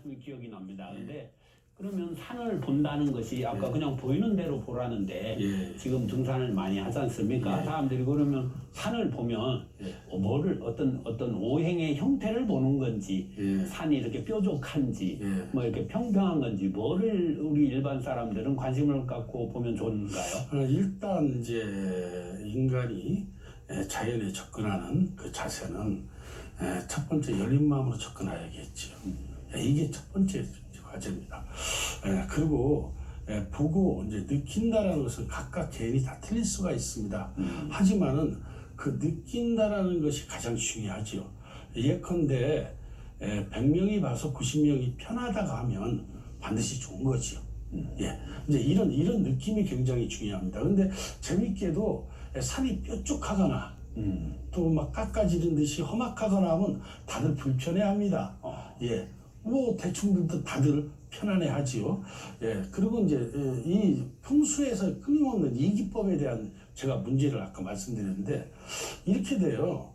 말씀이 기억이 납니다. 근데 그러면 산을 본다는 것이 아까 그냥 보이는 대로 보라는데 지금 등산을 많이 하지 않습니까? 사람들이 그러면 산을 보면 뭐를 어떤 오행의 형태를 보는 건지 산이 이렇게 뾰족한지 뭐 이렇게 평평한 건지 뭐를 우리 일반 사람들은 관심을 갖고 보면 좋은가요? 일단 이제 인간이 자연에 접근하는 그 자세는 첫 번째 열린 마음으로 접근해야겠죠. 이게 첫 번째 과제입니다. 그리고 보고 이제 느낀다라는 것은 각각 개인이 다 틀릴 수가 있습니다. 하지만은 그 느낀다라는 것이 가장 중요하죠. 예컨대 100명이 봐서 90명이 편하다고 하면 반드시 좋은 거죠. 이제 이런 느낌이 굉장히 중요합니다. 근데 재밌게도 산이 뾰족하거나 또 막 깎아지른 듯이 험악하거나 하면 다들 불편해합니다. 뭐 대충 다들 편안해하지요. 그리고 이제 이 풍수에서 끊임없는 이기법에 대한 제가 문제를 아까 말씀드렸는데 이렇게 돼요.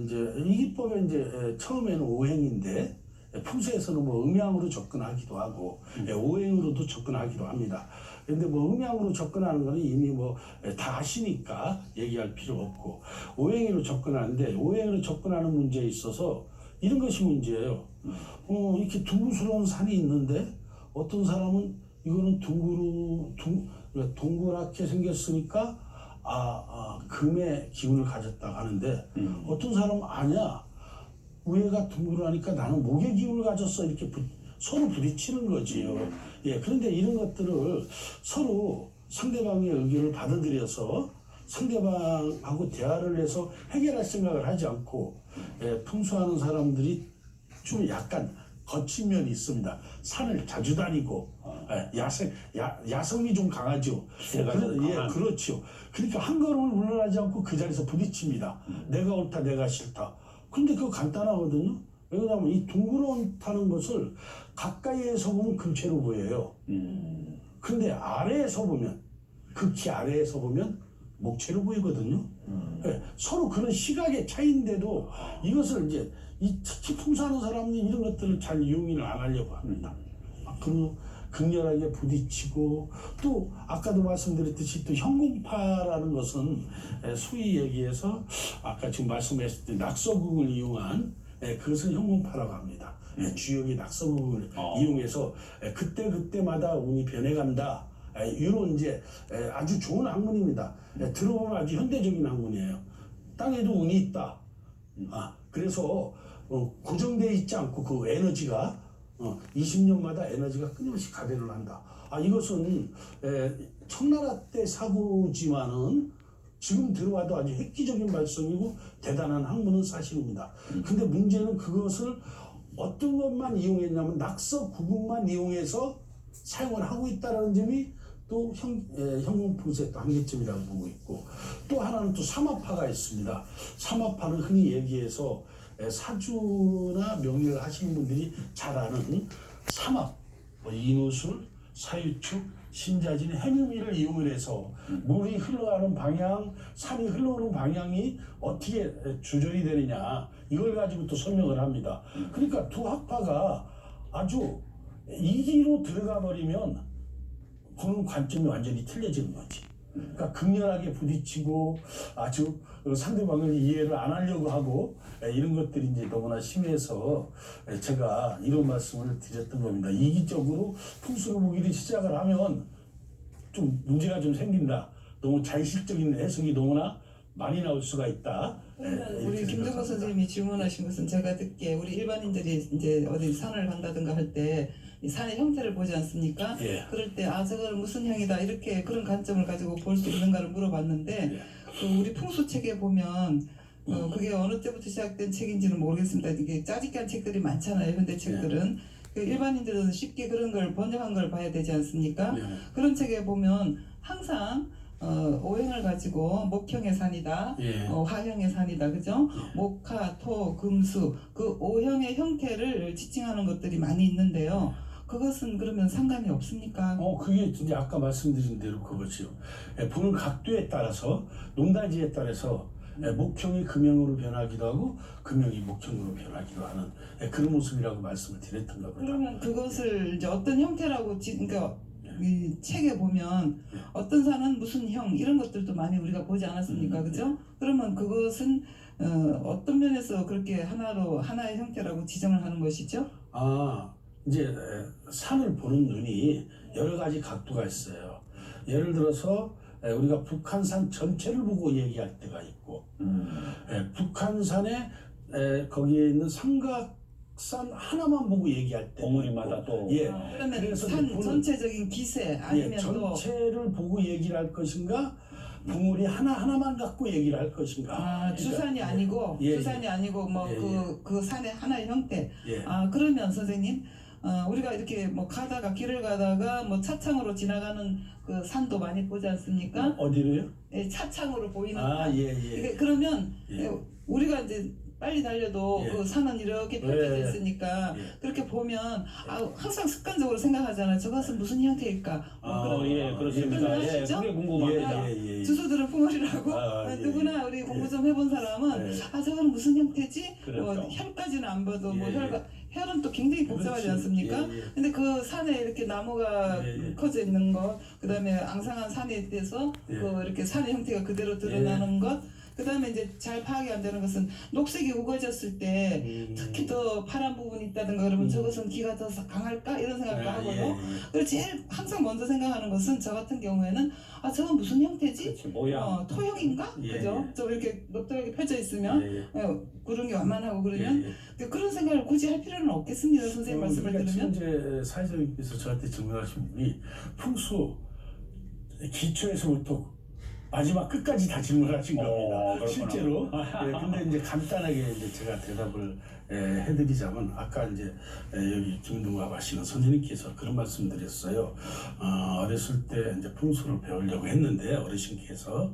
이제 이기법에 이제 처음에는 오행인데 풍수에서는 뭐 음양으로 접근하기도 하고 오행으로도 접근하기도 합니다. 근데 뭐 음양으로 접근하는 거는 이미 뭐 다 아시니까 얘기할 필요 없고 오행으로 접근하는데 오행으로 접근하는 문제에 있어서 이런 것이 문제예요. 이렇게 둥그스러운 산이 있는데 어떤 사람은 이거는 동그랗게 생겼으니까 금의 기운을 가졌다고 하는데 어떤 사람은 아니야. 위에가 둥그러니까 나는 목의 기운을 가졌어. 이렇게 서로 부딪히는 거지요. 그런데 이런 것들을 서로 상대방의 의견을 받아들여서 상대방하고 대화를 해서 해결할 생각을 하지 않고 풍수하는 사람들이 좀 약간 거친 면이 있습니다. 산을 자주 다니고 야성이 좀 강하죠. 그렇죠. 그러니까 한 걸음을 물러나지 않고 그 자리에서 부딪힙니다. 내가 옳다, 내가 싫다. 근데 그거 간단하거든요. 왜냐하면 이 둥그렇다는 것을 가까이에서 보면 금체로 보여요. 근데 아래에서 보면 극히 아래에서 보면 목체로 보이거든요. 서로 그런 시각의 차이인데도 이것을 이제 특히 풍수하는 사람들이 이런 것들을 잘 이용을 안 하려고 합니다. 그리고 극렬하게 부딪히고 또 아까도 말씀드렸듯이 또 현공파라는 것은 소위 얘기해서 아까 지금 말씀하셨을 때 낙서극을 이용한 그것을 현공파라고 합니다. 주역이 낙서극을 이용해서 그때마다 운이 변해간다. 이런 이제 아주 좋은 학문입니다. 들어보면 아주 현대적인 학문이에요. 땅에도 운이 있다. 그래서 고정되어 있지 않고 그 에너지가 20년마다 에너지가 끊임없이 가대를 한다. 이것은 청나라 때 사고지만은 지금 들어와도 아주 획기적인 발성이고 대단한 학문은 사실입니다. 근데 문제는 그것을 어떤 것만 이용했냐면 낙서 구분만 이용해서 사용을 하고 있다는 점이 또 현공풍수의 또 한계점이라고 보고 있고 또 하나는 또 삼합파가 있습니다. 삼합파는 흔히 얘기해서 사주나 명리를 하시는 분들이 잘 아는 삼합, 인우술, 사유축, 신자진, 해묘미를 이용을 해서 물이 흘러가는 방향, 산이 흘러오는 방향이 어떻게 조절이 되느냐 이걸 가지고 또 설명을 합니다. 그러니까 두 학파가 아주 이기로 들어가 버리면 보는 관점이 완전히 틀려지는 거지. 그러니까 극렬하게 부딪히고 아주 상대방을 이해를 안 하려고 하고 이런 것들이 이제 너무나 심해서 제가 이런 말씀을 드렸던 겁니다. 이기적으로 풍수를 보기를 시작을 하면 좀 문제가 좀 생긴다. 너무 자의식적인 해석이 너무나 많이 나올 수가 있다. 우리 김정호 선생님이 질문하신 것은 제가 듣기에 우리 일반인들이 이제 어디 산을 간다든가 할 때 산의 형태를 보지 않습니까? 그럴 때 저건 무슨 형이다 이렇게 그런 관점을 가지고 볼 수 있는가를 물어봤는데 우리 풍수책에 보면 그게 어느 때부터 시작된 책인지는 모르겠습니다. 이게 짜집기한 책들이 많잖아요. 현대 책들은. 일반인들은 쉽게 그런 걸 번역한 걸 봐야 되지 않습니까? 그런 책에 보면 항상 오행을 가지고 목형의 산이다, 화형의 산이다, 그죠? 목화, 토, 금수 그 오형의 형태를 지칭하는 것들이 많이 있는데요. 그것은 그러면 상관이 없습니까? 그게 이제 아까 말씀드린 대로 그거지요. 보는 각도에 따라서 농다지에 따라서 목형이 금형으로 변하기도 하고 금형이 목형으로 변하기도 하는 그런 모습이라고 말씀을 드렸던가 보다. 그러면 그것을 이제 어떤 형태라고 그러니까 이 책에 보면 어떤 산은 무슨 형 이런 것들도 많이 우리가 보지 않았습니까, 그죠? 그러면 그것은 어떤 면에서 그렇게 하나의 형태라고 지정을 하는 것이죠? 이제 산을 보는 눈이 여러 가지 각도가 있어요. 예를 들어서 우리가 북한산 전체를 보고 얘기할 때가 있고, 북한산에 거기에 있는 삼각산 하나만 보고 얘기할 때, 봉우리마다 또 그러면 그래서 산 보는- 전체적인 기세 아니면 또 전체를 보고 얘기를 할 것인가, 봉우리 하나하나만 갖고 얘기를 할 것인가. 주산이 아니고 주산이 아니고 뭐 그 산의 하나의 형태. 그러면 선생님 우리가 이렇게 뭐 길을 가다가 뭐 차창으로 지나가는 그 산도 많이 보지 않습니까? 어디로요? 차창으로 보이는 예. 그러면 우리가 이제 빨리 달려도 그 산은 이렇게 펼쳐져 있으니까 그렇게 보면 항상 습관적으로 생각하잖아요. 저것은 무슨 형태일까? 그렇습니다. 그게 궁금합니다. 주소들은 풍월이라고 누구나 우리 공부 좀 해본 사람은 저거는 무슨 형태지? 뭐 혈까지는 안 봐도 뭐 혈은 또 굉장히 복잡하지 않습니까? 근데 그 산에 이렇게 나무가 커져 있는 것, 그 다음에 앙상한 산에 대해서 그 이렇게 산의 형태가 그대로 드러나는 것, 그 다음에 이제 잘 파악이 안 되는 것은 녹색이 우거졌을 때 특히 더 파란 부분이 있다든가 그러면 저것은 기가 더 강할까? 이런 생각도 하고요. 그리고 제일 항상 먼저 생각하는 것은 저 같은 경우에는 저건 무슨 형태지? 모양. 토형인가? 그죠? 좀 이렇게 넓적하게 펼쳐 있으면 구름이 완만하고 그러면 그런 생각을 굳이 할 필요는 없겠습니다. 선생님 말씀을 들으면. 이제 사회자님께서 저한테 질문하신 분이 풍수 기초에서부터 마지막 끝까지 다 질문하신 겁니다. 실제로. 근데 이제 간단하게 이제 제가 대답을 해드리자면 아까 이제 여기 김동갑 하시는 선생님께서 그런 말씀드렸어요. 어렸을 때 이제 풍수를 배우려고 했는데 어르신께서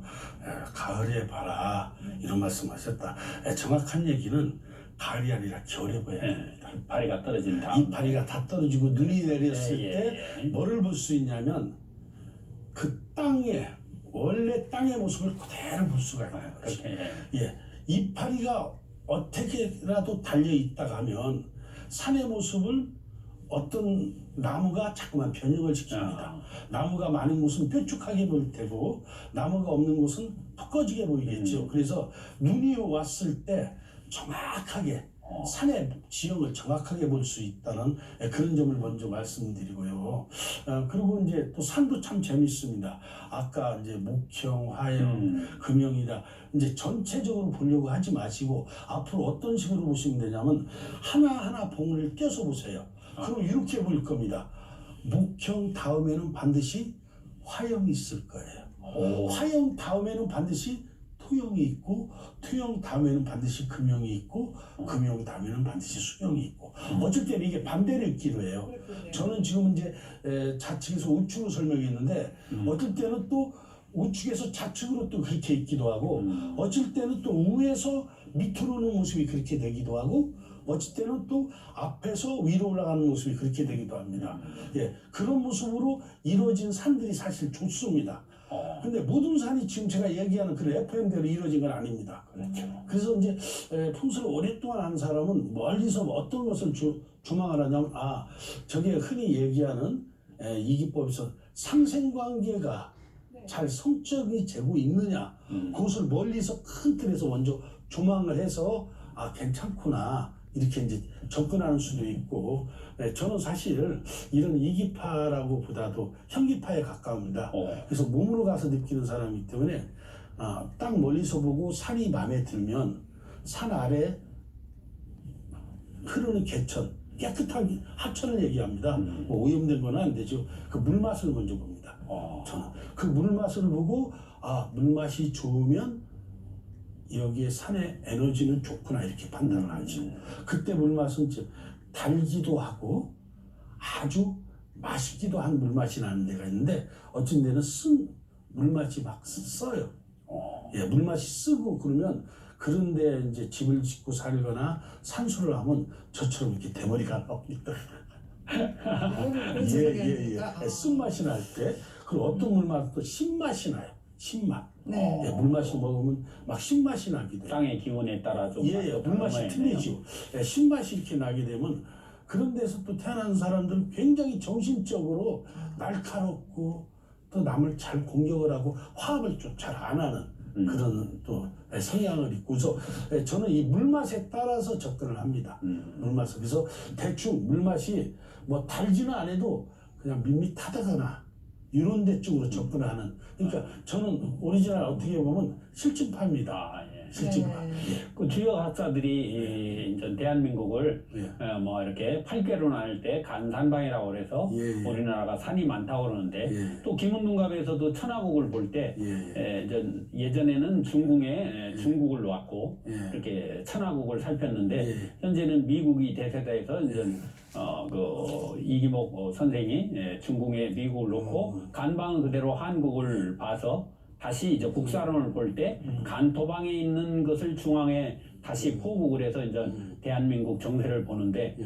가을에 봐라 이런 말씀하셨다. 정확한 얘기는 가을이 아니라 겨울에 봐야 됩니다. 이파리가 떨어진 다음. 이파리가 다 떨어지고 눈이 내렸을 때 뭐를 볼 수 있냐면 그 땅에 원래 땅의 모습을 그대로 볼 수가 있는 거죠. 이파리가 어떻게라도 달려 있다가 하면 산의 모습을 어떤 나무가 자꾸만 변형을 시킵니다. 나무가 많은 곳은 뾰족하게 보일 테고 나무가 없는 곳은 푹 꺼지게 보이겠죠. 그래서 눈이 왔을 때 정확하게 산의 지형을 정확하게 볼 수 있다는 그런 점을 먼저 말씀드리고요. 그리고 이제 또 산도 참 재밌습니다. 아까 이제 목형, 화형, 금형이다. 이제 전체적으로 보려고 하지 마시고 앞으로 어떤 식으로 보시면 되냐면 하나하나 봉을 껴서 보세요. 그럼 이렇게 보일 겁니다. 목형 다음에는 반드시 화형이 있을 거예요. 화형 다음에는 반드시 토형이 있고 토형 다음에는 반드시 금형이 있고 금형 다음에는 반드시 수형이 있고 어쩔 때는 이게 반대로 있기도 해요. 저는 지금 이제 좌측에서 우측으로 설명했는데 어쩔 때는 또 우측에서 좌측으로 또 그렇게 있기도 하고 어쩔 때는 또 우에서 밑으로 오는 모습이 그렇게 되기도 하고 어쩔 때는 또 앞에서 위로 올라가는 모습이 그렇게 되기도 합니다. 그런 모습으로 이루어진 산들이 사실 좋습니다. 근데 모든 산이 지금 제가 얘기하는 그런 FM대로 이루어진 건 아닙니다. 그래서 이제 풍수를 오랫동안 하는 사람은 멀리서 어떤 것을 주망을 하냐면 저게 흔히 얘기하는 이기법에서 상생관계가 잘 성적이 되고 있느냐 그것을 멀리서 큰 틀에서 먼저 조망을 해서 괜찮구나 이렇게 이제 접근하는 수도 있고 저는 사실 이런 이기파라고 보다도 현기파에 가까웁니다. 그래서 몸으로 가서 느끼는 사람이기 때문에 딱 멀리서 보고 산이 마음에 들면 산 아래 흐르는 개천 깨끗한 하천을 얘기합니다. 뭐 오염된 건 안 되죠. 그 물맛을 먼저 봅니다. 저는 그 물맛을 보고 물맛이 좋으면 여기에 산의 에너지는 좋구나 이렇게 판단을 하죠. 그때 물맛은 달기도 하고 아주 맛있기도 한 물맛이 나는 데가 있는데 어쩐 데는 쓴 물맛이 막 써요. 물맛이 쓰고 그러면 그런데 이제 집을 짓고 살거나 산수를 하면 저처럼 이렇게 대머리가 나옵니다. 쓴맛이 날 때 그리고 어떤 물맛은 또 신맛이 나요. 신맛. 네. 예, 물맛이 먹으면 막 신맛이 나게 돼요. 땅의 기온에 따라 좀 예, 물맛이 다른 틀리죠. 예, 신맛이 이렇게 나게 되면 그런 데서 또 태어난 사람들은 굉장히 정신적으로 날카롭고 또 남을 잘 공격을 하고 화합을 좀 잘 안 하는 그런 또 성향을 입고서 저는 이 물맛에 따라서 접근을 합니다. 물맛을. 그래서 대충 물맛이 뭐 달지는 않아도 그냥 밋밋하다거나 이런 데 쪽으로 접근하는. 그러니까 저는 오리지널 어떻게 보면 실증파입니다. 아, 예. 실증파. 네. 예. 그 주요 학자들이 이제 대한민국을 예. 뭐 이렇게 8개로 나눌 때 간산방이라고 그래서 예, 예. 우리나라가 산이 많다고 그러는데 예. 또 김은동갑에서도 천하국을 볼 때 예. 예전에는 중국을 놓았고 예. 이렇게 천하국을 살폈는데 예. 현재는 미국이 대세다해서 이제 그 이기목 선생이 중국에 미국을 놓고 간방은 그대로 한국을 봐서 다시 이제 국사론을 볼 때 간토방에 있는 것을 중앙에 다시 포국을 해서 이제 대한민국 정세를 보는데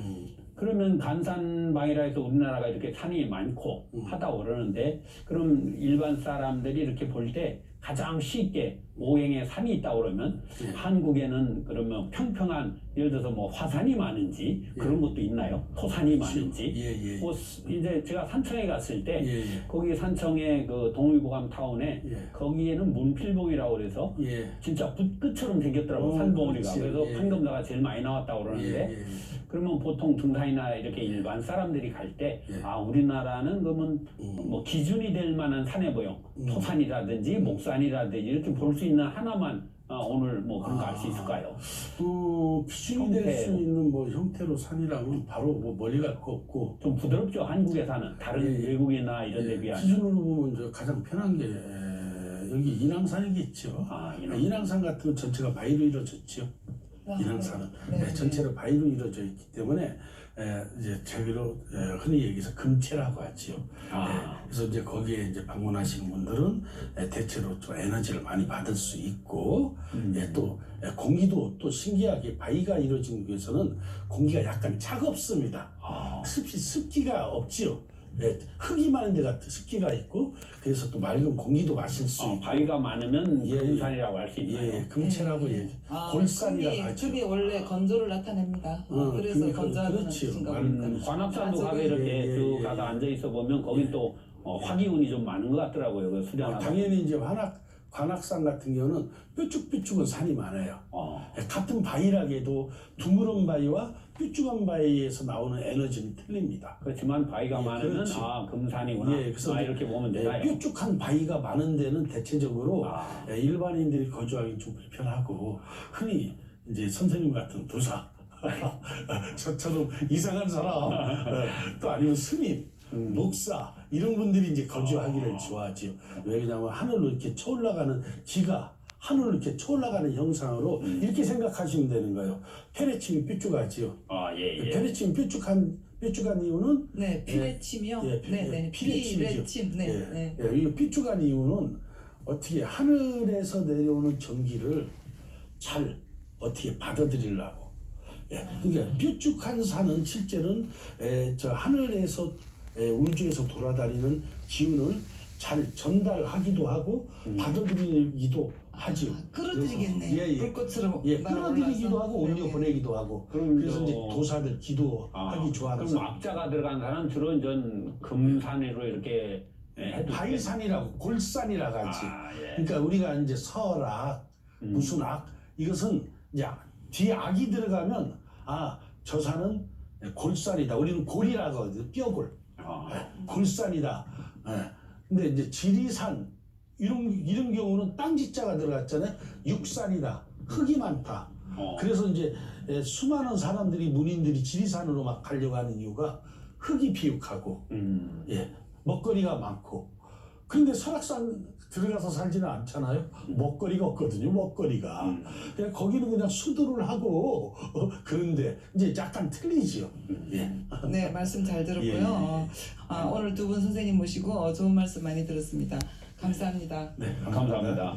그러면 간산방이라 해서 우리나라가 이렇게 산이 많고 하다고 그러는데 그럼 일반 사람들이 이렇게 볼 때 가장 쉽게 오행에 산이 있다고 그러면 한국에는 그러면 평평한 예를 들어서 뭐 화산이 많은지 그런 것도 있나요? 토산이 많은지 예. 뭐 이제 제가 산청에 갔을 때 예. 거기 산청의 그 동의보감 타운에 예. 거기에는 문필봉이라고 그래서 예. 진짜 붓끝처럼 생겼더라고 산봉우리가. 그렇지. 그래서 예. 판검사가 제일 많이 나왔다고 그러는데 그러면 보통 등산이나 이렇게 일반 사람들이 갈 때 아 우리나라는 그러면 뭐 기준이 될 만한 산의 모형 토산이라든지 목산이라든지 이렇게 볼 수 있는 하나만 오늘 뭐 그런 거 알 수 있을까요? 기준이 될 수 있는 뭐 형태로 산이라면 바로 뭐 멀리 갈 거 없고 좀 부드럽죠 한국의 산은 다른 예. 외국이나 이런 데 비하면. 기준으로 보면 저 가장 편한 게 여기 인왕산이겠죠. 아, 인왕산 같은 건 전체가 바위로 이루어졌죠. 인왕산은 전체로 바위로 이루어져 있기 때문에 이제 저기로 흔히 얘기해서 금체라고 하지요. 그래서 이제 거기에 이제 방문하시는 분들은 대체로 좀 에너지를 많이 받을 수 있고 또 공기도 또 신기하게 바위가 이루어진 곳에서는 공기가 약간 차갑습니다. 습기가 없지요. 흙이 많은 데가 습기가 있고 그래서 또 맑은 공기도 마실 수 있고 바위가 많으면 금산이라고 할 수 있나요? 금체라고 골산이라고 하죠. 금이 원래 건조를 나타냅니다. 그래서 그러니까 건조하는 그렇지요. 뜻인가 봅니다. 관악산도 가서 이렇게 쭉 가서 앉아 있어 보면 거긴 또 화기운이 좀 많은 것 같더라고요. 그 수련하고. 당연히 이제 관악산 같은 경우는 뾰족뾰족한 산이 많아요. 같은 바위라게도 둥그런 바위와 뾰족한 바위에서 나오는 에너지는 틀립니다. 그렇지만 바위가 많으면 그렇지. 금산이구나. 그래서 이렇게 보면 되나요? 뾰족한 바위가 많은 데는 대체적으로 일반인들이 거주하기 좀 불편하고 흔히 이제 선생님 같은 부사 저처럼 이상한 사람 또 아니면 스님 목사 이런 분들이 이제 거주하기를 좋아하지요. 왜냐하면 하늘로 이렇게 쳐올라가는 기가 하늘로 이렇게 쳐올라가는 형상으로 이렇게 생각하시면 되는 거예요. 페레침이 뾰족하지요. 페레침이 뾰족한 이유는 피레침이요. 피레침이죠. 네. 이 뾰족한 이유는 어떻게 하늘에서 내려오는 전기를 잘 어떻게 받아들이려고. 그러니까 뾰족한 산은 실제는 저 하늘에서 우주에서 돌아다니는 기운을 잘 전달하기도 하고 받아들이기도 하지요. 끌어들이겠네. 불꽃처럼 끌어들이기도 하고 올려보내기도 하고. 그래서 이제 도사들 기도하기 좋아하는 그럼 악자가 들어간 사람은 주로 이제 금산으로 이렇게 바위산이라고 골산이라고 하지. 그러니까 우리가 이제 설악, 무슨 악 이것은 이제 뒤에 악이 들어가면 저 산은 골산이다. 우리는 골이라고 하거든요. 뼈골. 골산이다. 근데 이제 지리산 이런 경우는 땅지자가 들어갔잖아요. 육산이다. 흙이 많다. 그래서 이제 수많은 사람들이 문인들이 지리산으로 막 가려고 하는 이유가 흙이 비옥하고 먹거리가 많고. 근데 설악산 들어가서 살지는 않잖아요. 먹거리가 없거든요. 먹거리가. 그냥 거기는 그냥 수도를 하고 그런데 이제 약간 틀리지요. 네, 말씀 잘 들었고요. 오늘 두 분 선생님 모시고 좋은 말씀 많이 들었습니다. 감사합니다. 네, 감사합니다.